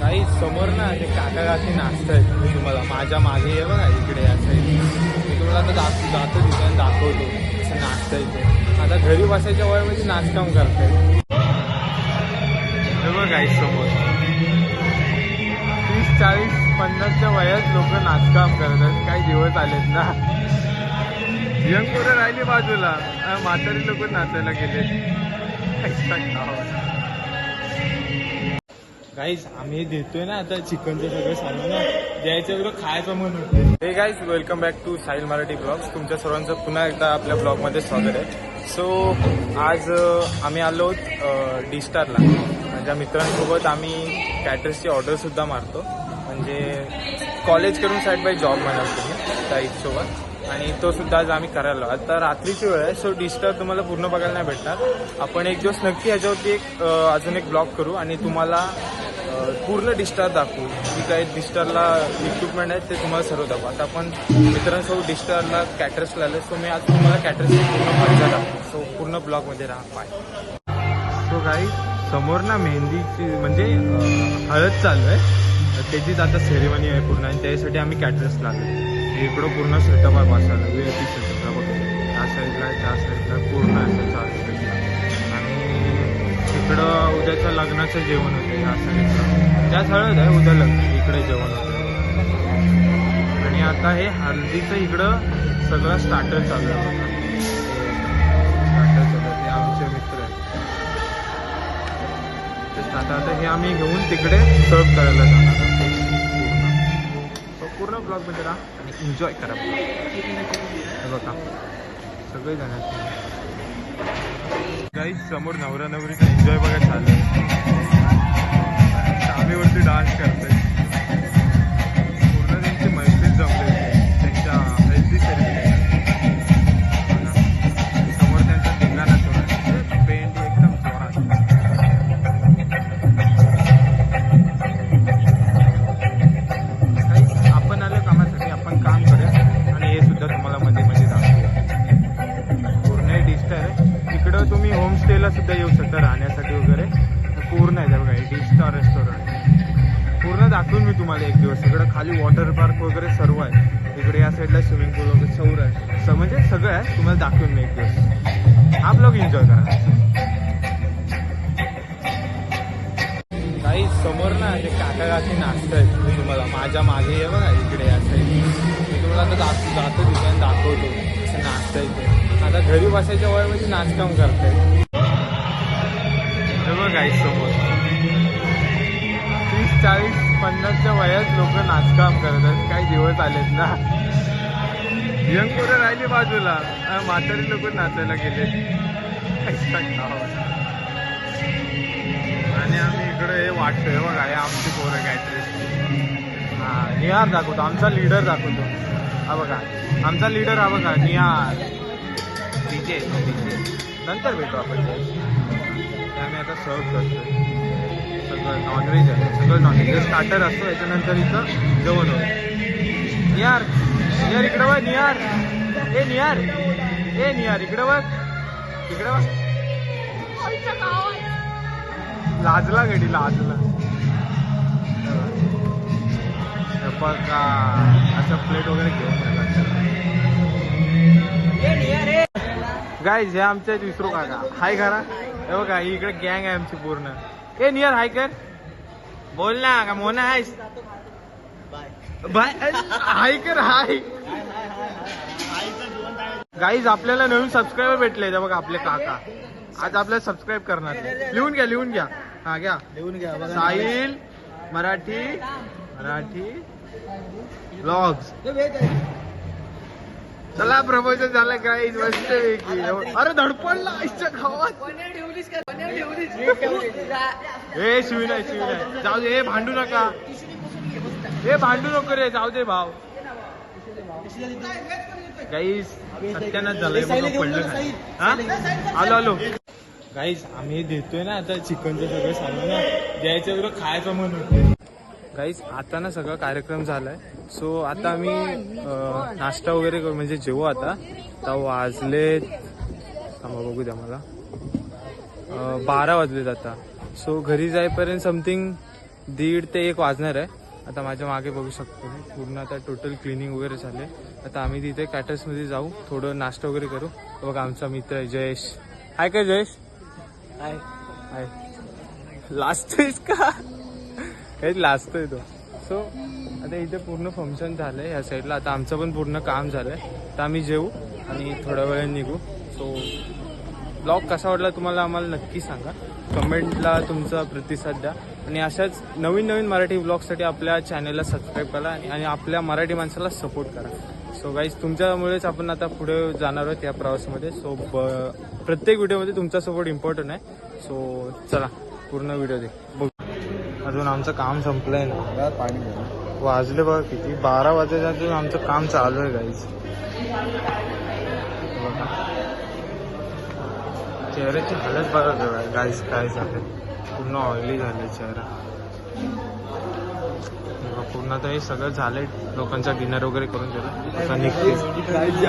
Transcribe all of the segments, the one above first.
काही समोर ना ते काका काकी नाचतायत. मी तुम्हाला माझ्या मागे आहे बघा इकडे असं मी तुम्हाला आता जातो तिथे आणि दाखवतो असं नाचता इथे. आता घरी बसायच्या वयामध्ये नाचकाम करतायत. हे बघ काही समोर 30, 40, 50च्या वयात लोक नाचकाम करतात. काही दिवस आलेत ना. यंग पोरं राहिली बाजूला, म्हातारी लोक नाचायला गेले. गाईज आम्ही देतोय ना आता चिकनचं सगळं सामान ना द्यायचं वगैरे खायचं म्हणून. हे guys welcome back to Sahil Marathi blogs. तुमच्या सर्वांचं पुन्हा एकदा आपल्या ब्लॉगमध्ये स्वागत आहे. सो आज आम्ही आलो डी स्टारला. माझ्या मित्रांसोबत आम्ही कॅटरर्सची ऑर्डरसुद्धा मारतो. म्हणजे कॉलेज करून साईड बाय जॉब म्हणाल तुम्ही त्या हिशोबात. आणि तो सुद्धा आज आम्ही करायला. आता रात्रीची वेळ आहे. सो डी स्टार तुम्हाला पूर्ण बघायला नाही भेटणार. आपण एक दिवस नक्की ह्याच्यावरती अजून एक ब्लॉग करू आणि तुम्हाला पूर्ण डी स्टार दाखवू. जी काही डी स्टारला इक्विपमेंट आहेत ते तुम्हाला सर्व दाखवू. आता आपण मित्रांसोबत डी स्टारला कॅटरर्सला आलो. सो मी आज तुम्हाला कॅटरर्सची पूर्ण मजा दाखवू. सो पूर्ण ब्लॉगमध्ये राहा. बाय. सो काही समोर ना मेहंदीची म्हणजे हळद चालू आहे. त्याचीच आता सेरेमनी आहे पूर्ण. आणि त्यासाठी आम्ही कॅटरर्सला आलो. इकडं पूर्ण सेटअप आहे बसायला. VIP सेटअप आहे बघा. त्या साईडला त्या साईडला पूर्ण असं चालू. आणि इकडं उद्याचं लग्नाचं जेवण होतं या साईडला. त्याच हळद आहे उद्या लग्न. इकडे जेवण होतं. आणि आता हे हळदीचं इकडं सगळं स्टार्टर चालू आहे बघा. स्टार्टर चालू आहे. ते आमचे मित्र आहेत. आता हे आम्ही घेऊन तिकडे सर्व करायला जाणार. पूर्ण ब्लॉगमध्ये राहा आणि एन्जॉय करा. हे बघा सगळे जण काही समोर नवरा नवरीचा एन्जॉय बघा चालू आहे. शामेवरती डान्स करताय. पूर्ण त्यांची मैफिल जमले. त्यांच्या हेल्दी सेरेमनी समोर त्यांचा धिंगाणा सुरू आहे. पेंट एकदम जोरात. तुम्ही होमस्टेला सुद्धा येऊ शकता राहण्यासाठी वगैरे. पूर्ण आहे बघा डी स्टार रेस्टॉरंट. पूर्ण दाखवून मी तुम्हाला एक दिवस. इकडं खाली वॉटर पार्क वगैरे सर्व आहे. इकडे या साईडला स्विमिंग पूल वगैरे सौर आहे. म्हणजे सगळं आहे. तुम्हाला दाखवून मी एक दिवस. हा ब्लॉग एन्जॉय करा. काही समोर ना ते काका काकी नाचतायत. मी तुम्हाला माझ्या मागे आहे बघा इकडे या साईड. मी तुम्हाला आता जातो तिथे आणि दाखवतो असं नाचता इथे. आता घरी बसायच्या वयामध्ये नाचकाम करतायत. हे बघ काही समोर 30, 40, 50च्या वयात लोक नाचकाम करतात. काही दिवस आलेत ना. यंग पोरं राहिली बाजूला, म्हातारी लोक नाचायला गेले. आणि आम्ही इकडे हे वाटतोय बघा. हे आमची पोरं काहीतरी. हा निहार दाखवतो. आमचा लीडर दाखवतो. हा बघा आमचा लीडर. हा बघा निहार. डीजे नंतर भेटू आपण. ते आम्ही आता सर्व करतोय. सगळं नॉनव्हेज आहे. सगळं नॉनव्हेज स्टार्टर असतो. याच्यानंतर इथं जेवण होतं. निहार निहार इकडं बघ. निहार ए निहार ए निहार इकडं बघ. इकडं बघ. लाजला गडी लाजला. बघा असं प्लेट वगैरे घेऊन गाईज हे आमच्या विसरू काका. हाय करा. हे बघा इकडे गँग आहे आमची पूर्ण. ए नियर हाय कर. बोल ना का मोना आहेस. बाय हाय कर. हाय गाईज आपल्याला नवीन सबस्क्रायबर भेटले. बघा आपले काका आज आपल्याला सबस्क्राईब करणार. लिहून घ्या लिहून घ्या. हा घ्या लिहून घ्या. साहिल मराठी ब्लॉग्स. चला प्रमोशन झालं गाईज मस्त पैकी. अरे धडपडला आईच्या गावात. हे शिविनाय शिविनाय जाऊ दे. हे भांडू नका. हे भांडू नको रे. जाऊ दे भाव. गाईज सत्यानाश झालंय. पडलं हा आलो आलो. गाईज आम्ही देतोय ना आता चिकनचं सगळं सामान ना द्यायचं वगैरे खायचं म्हणून. गाईज आता ना सगळा कार्यक्रम झालाय. सो आता आम्ही नाश्ता वगैरे करू म्हणजे जेवू. आता वाजले थांबा बघू द्या मला. 12 वाजलेत आता. सो घरी जाईपर्यंत समथिंग 1:30 ते 1 वाजणार आहे. आता माझ्या मागे बघू शकतो मी पूर्ण आता टोटल क्लिनिंग वगैरे झाले. आता आम्ही तिथे कॅटर्समध्ये जाऊ, थोडं नाश्ता वगैरे करू. बघा आमचा मित्र आहे जयेश. हाय काय जयेश? हाय हाय. लाजतोयस का? काही लाजतोय तो. सो आता इथे पूर्ण फंक्शन झालंय ह्या साईडला. आता आमचं पण पूर्ण काम झालंय. तर आम्ही जेवू आणि थोड्या वेळाने निघू. सो ब्लॉग कसा वाटला तुम्हाला आम्हाला नक्की सांगा, कमेंटला तुमचा प्रतिसाद द्या आणि अशाच नवीन नवीन मराठी ब्लॉगसाठी आपल्या चॅनलला सबस्क्राईब करा आणि आपल्या मराठी माणसाला सपोर्ट करा. सो गाईज तुमच्यामुळेच आपण आता पुढे जाणार आहोत या प्रवासामध्ये. सो प्रत्येक व्हिडिओमध्ये तुमचा सपोर्ट इम्पॉर्टंट आहे. सो चला पूर्ण व्हिडिओ दे बघ. अजून आमचं काम संपलंय ना, पाणी वाजले बघा किती, 12 वाजायच्या अजून आमचं काम चालू आहे गाईज. चेहऱ्याची हालत बघा गाईज काय झालं, पूर्ण ऑइली झालं चेहरा. पूर्ण तर हे सगळं झालंय. लोकांचा डिनर वगैरे करून दिलं. आता निघते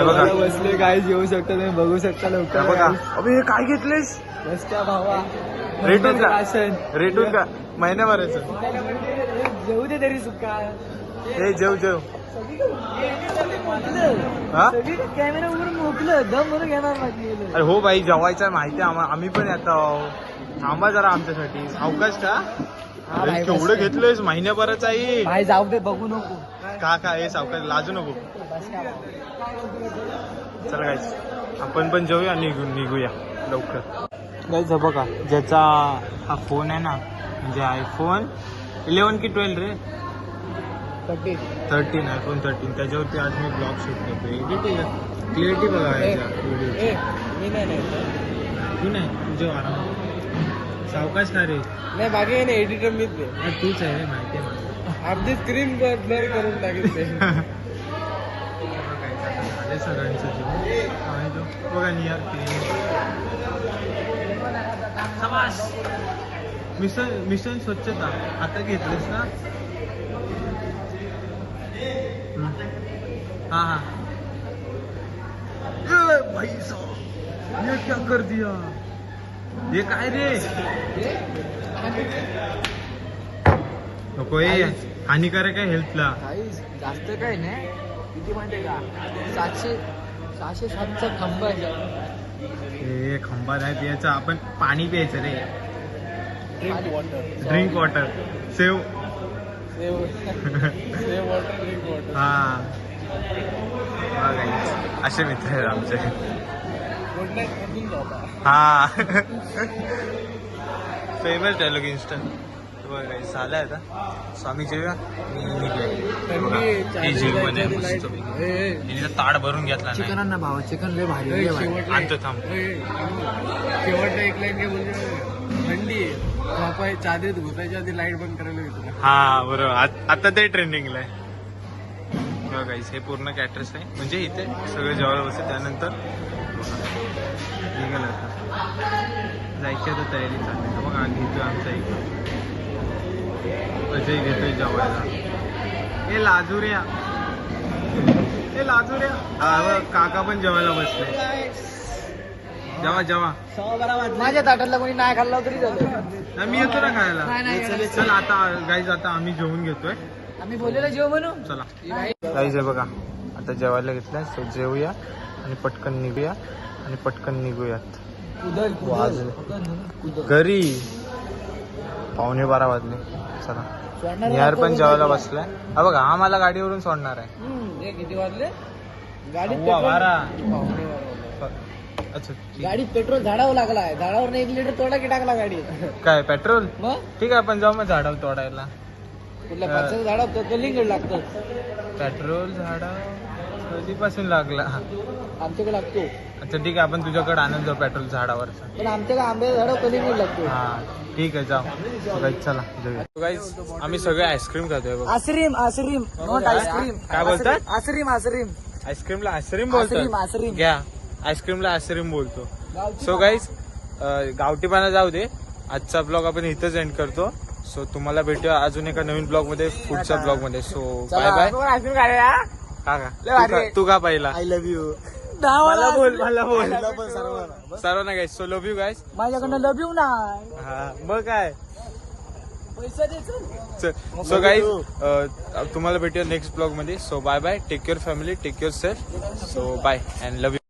बघा, बसले काय जेवू शकता तुम्ही, बघू शकता लोक. बघा अबे हे काय घेतलेस? बसत्या भावा, रेटून का? रेटून का? महिन्याभराचं जेवू दे तरी सुका. हे जेव जेव. हा कॅमेरा वगैरे मोकलं दम म्हणून घेणार नाही. अरे हो बाई, जेवायचं माहिती आहे आम्ही पण येतो. थांबा जरा आमच्यासाठी. अवकाश का? केवढं घेतलंयस? महिन्याभराचं आहे. भाई जाऊ दे, बघू नको. का हे सावकाश, लाजू नको. चला गाईस आपण पण जेवूया आणि निघूया लवकर. गाईस बघा, ज्याचा हा फोन आहे ना, म्हणजे आयफोन 11 की 12 रे? 13 आयफोन 13. त्याच्यावरती आज मी ब्लॉग शूट करतो. एडिटिंग क्लिअरिटी बघा व्हिडिओ. मी नाही तू नाही, तुझे आराम. सावकाश का रे? नाही बाकी नाही, एडिटर मीच तूच आहे रे, माहिती आहे मला. आपली स्क्रीन ब्लर करून टाकले. सगळ्यांचं बघा नियर मिशन स्वच्छता आता घेतलीस ना? हा हा. भाई साहब ये क्या कर दिया? हे काय रे? नको, हे हानिकारक आहे हेल्थला. जास्त काय नाही, किती माहितीये का? 700-700 खंबा आहे. हे खंबा नाही प्यायचं, आपण पाणी प्यायचं रे. Drink water. Save water, drink water. हा असे मित्र आहेत आमचे. हा फेमस डायलॉग इन्स्टंट. बघा झालंय आता. स्वामी जेव्हा ताड भरून घेतला. चिकन ना भावा, चिकन लय भारी आणतो थांब. शेवटला एक लाईन काय बोलते, थंडी आहे चादरीत घुसायच्या आधी लाईट बंद करायला घेतो. हा बरोबर, आता ते ट्रेंडिंगला आहे. गाईस हे पूर्ण कॅटर्स आहे, म्हणजे इथे सगळं जेवायला बसतं. त्यानंतर निघालं जायची आता तयारी चालली. मग घेतोय आमचा एक अजय घेतोय जेवायला. हे लाजुऱ्या, हे लाजुऱ्या. हा काका पण जेवायला बसले. जेवा जेवा. माझ्या ताटातला कोणी नाही खाल्ला तरी झालं. मी येतो ना खायला. चल आता गाईज, आता आम्ही जेवून घेतोय. आम्ही बोललेलं जेव म्हणून. चला गाईज, बघा आता जेवायला घेतलंय. सो जेवूया आणि पटकन निघूया आणि पटकन निघूयात. घरी 11:15 वाजले. चला निहार पण जेवायला बसलाय. हा बघा, हा मला गाडीवरून सोडणार आहे. किती वाजले? गाडीत 12. अच्छा गाडीत पेट्रोल झाडावं लागलाय. झाडावर 1 लिटर तोडा की टाकला गाडी. काय पेट्रोल? मग ठीक आहे, आपण जाऊ मग झाडावर तोडायला. कुठल्या पाचशे झाडावर कलिंगड लागतं. पेट्रोल झाडा कधीपासून लागला? आमच्याकडे लागतो. अच्छा ठीक आहे, आपण तुझ्याकडे आणून जाऊ पेट्रोल झाडावरचा. पण आमच्याकडे आंब्याच्या झाडावर कलिंगड लागतो. हा ठीक आहे, जाऊ गाईज. चला गाईज, आम्ही सगळे आईस्क्रीम खातोय. Ice cream ice cream not ice cream. काय बोलतात? आईस्क्रीम आईस्क्रीम आईस्क्रीमला आईस्क्रीम बोलतो. आईस्क्रीम घ्या, आईस्क्रीमला आईस्क्रीम बोलतो. सो गाईज, गावठीपणा जाऊ दे. आजचा ब्लॉग आपण इथंच एंड करतो. सो तुम्हाला भेटूया अजून एका नवीन ब्लॉग मध्ये, पुढच्या ब्लॉग मध्ये. So bye bye. तू का पहिला? I love you. मला बोल, मला बोल सर्वांना guys. So love you guys. माझ्याकडनं लव्ह यू ना. हा मग काय. पैसा द्यायचा सो गाईज तुम्हाला भेटूया नेक्स्ट ब्लॉग मध्ये. So bye bye, take care family, take care self. So bye and love you.